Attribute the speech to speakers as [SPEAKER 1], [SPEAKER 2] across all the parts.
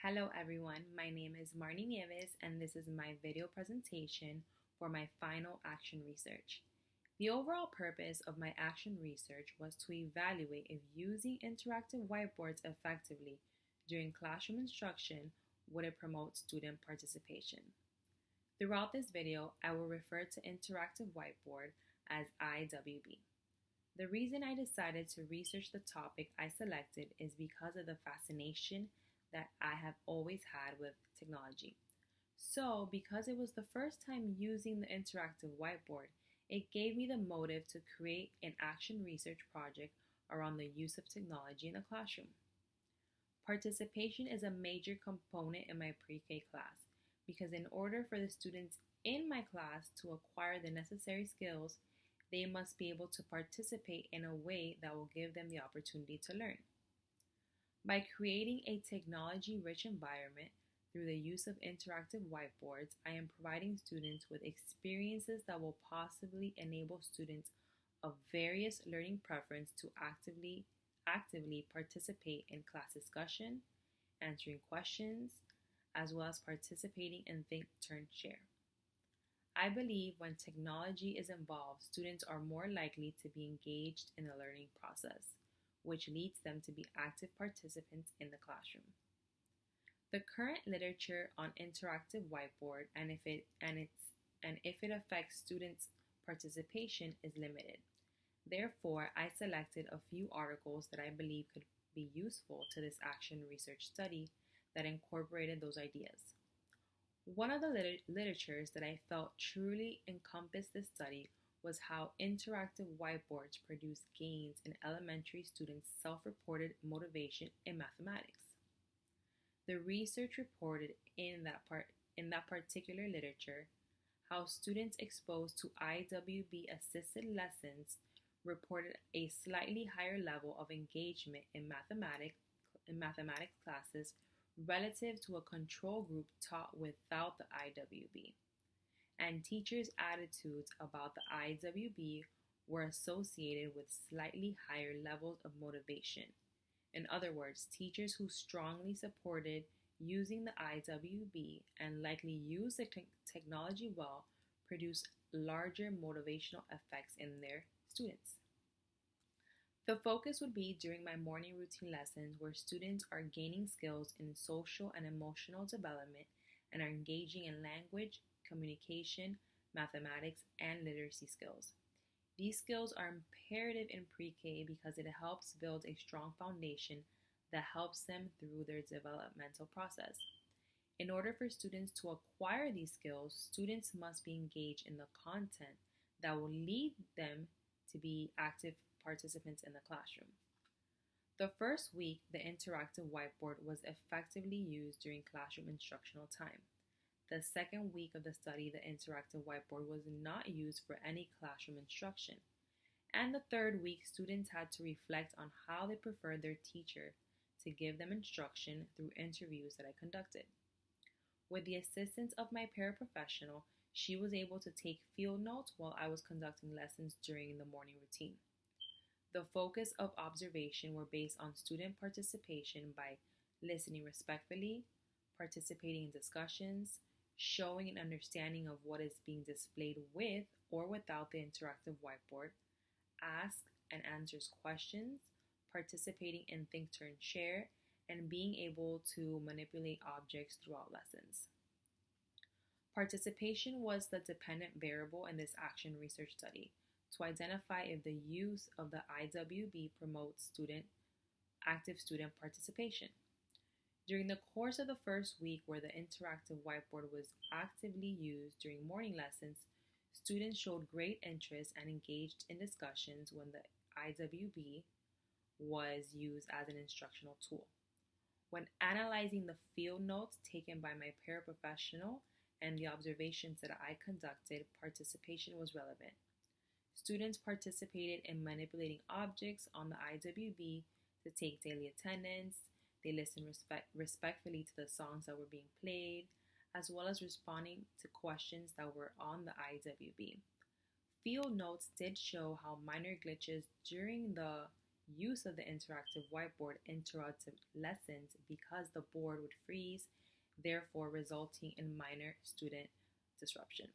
[SPEAKER 1] Hello everyone, my name is Marnie Nieves and this is my video presentation for my final action research. The overall purpose of my action research was to evaluate if using interactive whiteboards effectively during classroom instruction would it promote student participation. Throughout this video, I will refer to interactive whiteboard as IWB. The reason I decided to research the topic I selected is because of the fascination that I have always had with technology. So, because it was the first time using the interactive whiteboard, it gave me the motive to create an action research project around the use of technology in the classroom. Participation is a major component in my pre-K class because in order for the students in my class to acquire the necessary skills, they must be able to participate in a way that will give them the opportunity to learn. By creating a technology-rich environment through the use of interactive whiteboards, I am providing students with experiences that will possibly enable students of various learning preference to actively participate in class discussion, answering questions, as well as participating in Think, Turn, Share. I believe when technology is involved, students are more likely to be engaged in the learning process, which leads them to be active participants in the classroom. The current literature on interactive whiteboard and if it affects students' participation is limited. Therefore, I selected a few articles that I believe could be useful to this action research study that incorporated those ideas. One of the literatures that I felt truly encompassed this study was how interactive whiteboards produce gains in elementary students' self-reported motivation in mathematics. The research reported in that particular literature how students exposed to IWB assisted lessons reported a slightly higher level of engagement in mathematics classes relative to a control group taught without the IWB. And teachers' attitudes about the IWB were associated with slightly higher levels of motivation. In other words, teachers who strongly supported using the IWB and likely used the technology well produced larger motivational effects in their students. The focus would be during my morning routine lessons where students are gaining skills in social and emotional development and are engaging in language, communication, mathematics, and literacy skills. These skills are imperative in pre-K because it helps build a strong foundation that helps them through their developmental process. In order for students to acquire these skills, students must be engaged in the content that will lead them to be active participants in the classroom. The first week, the interactive whiteboard was effectively used during classroom instructional time. The second week of the study, the interactive whiteboard was not used for any classroom instruction. And the third week, students had to reflect on how they preferred their teacher to give them instruction through interviews that I conducted. With the assistance of my paraprofessional, she was able to take field notes while I was conducting lessons during the morning routine. The focus of observation were based on student participation by listening respectfully, participating in discussions, showing an understanding of what is being displayed with or without the interactive whiteboard, ask and answers questions, participating in Think, Turn, Share, and being able to manipulate objects throughout lessons. Participation was the dependent variable in this action research study to identify if the use of the IWB promotes active student participation. During the course of the first week where the interactive whiteboard was actively used during morning lessons, students showed great interest and engaged in discussions when the IWB was used as an instructional tool. When analyzing the field notes taken by my paraprofessional and the observations that I conducted, participation was relevant. Students participated in manipulating objects on the IWB to take daily attendance. They listened respectfully to the songs that were being played, as well as responding to questions that were on the IWB. Field notes did show how minor glitches during the use of the interactive whiteboard interrupted lessons because the board would freeze, therefore resulting in minor student disruption.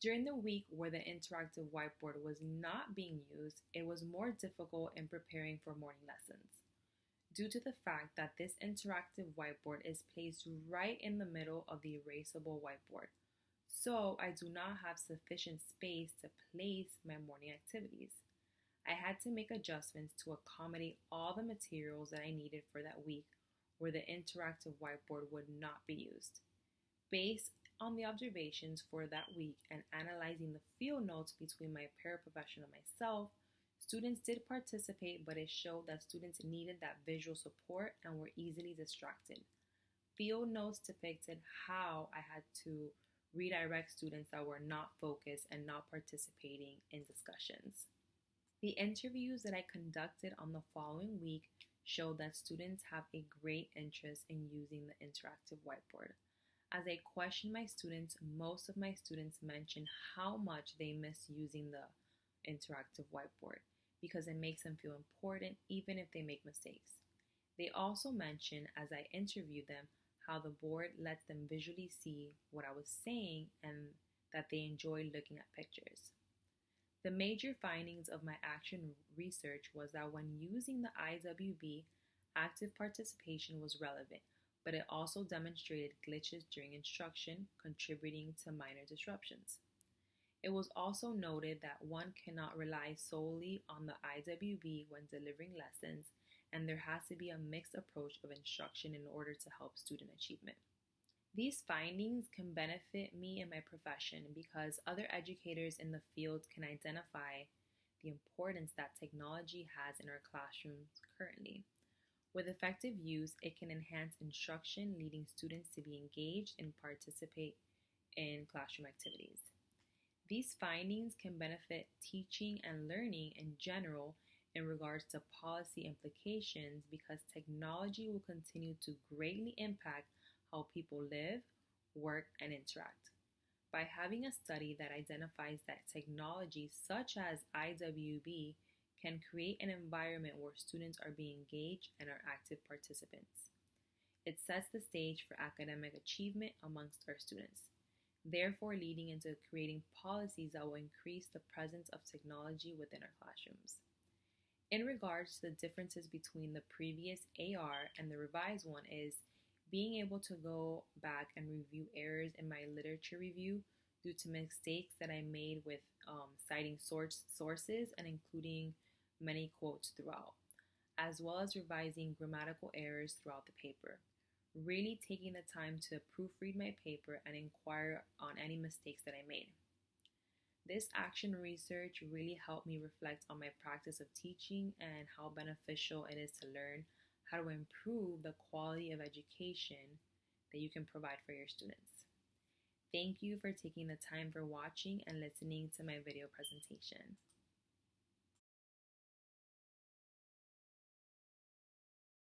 [SPEAKER 1] During the week where the interactive whiteboard was not being used, it was more difficult in preparing for morning lessons, due to the fact that this interactive whiteboard is placed right in the middle of the erasable whiteboard. So I do not have sufficient space to place my morning activities. I had to make adjustments to accommodate all the materials that I needed for that week where the interactive whiteboard would not be used. Based on the observations for that week and analyzing the field notes between my paraprofessional and myself, students did participate, but it showed that students needed that visual support and were easily distracted. Field notes depicted how I had to redirect students that were not focused and not participating in discussions. The interviews that I conducted on the following week showed that students have a great interest in using the interactive whiteboard. As I questioned my students, most of my students mentioned how much they miss using the interactive whiteboard because it makes them feel important even if they make mistakes. They also mentioned, as I interviewed them, how the board lets them visually see what I was saying and that they enjoy looking at pictures. The major findings of my action research was that when using the IWB, active participation was relevant, but it also demonstrated glitches during instruction, contributing to minor disruptions. It was also noted that one cannot rely solely on the IWB when delivering lessons, and there has to be a mixed approach of instruction in order to help student achievement. These findings can benefit me in my profession because other educators in the field can identify the importance that technology has in our classrooms currently. With effective use, it can enhance instruction, leading students to be engaged and participate in classroom activities. These findings can benefit teaching and learning in general in regards to policy implications because technology will continue to greatly impact how people live, work, and interact. By having a study that identifies that technology such as IWB can create an environment where students are being engaged and are active participants. It sets the stage for academic achievement amongst our students, therefore leading into creating policies that will increase the presence of technology within our classrooms. In regards to the differences between the previous AR and the revised one is being able to go back and review errors in my literature review due to mistakes that I made with citing sources and including many quotes throughout, as well as revising grammatical errors throughout the paper. Really taking the time to proofread my paper and inquire on any mistakes that I made. This action research really helped me reflect on my practice of teaching and how beneficial it is to learn how to improve the quality of education that you can provide for your students. Thank you for taking the time for watching and listening to my video presentation.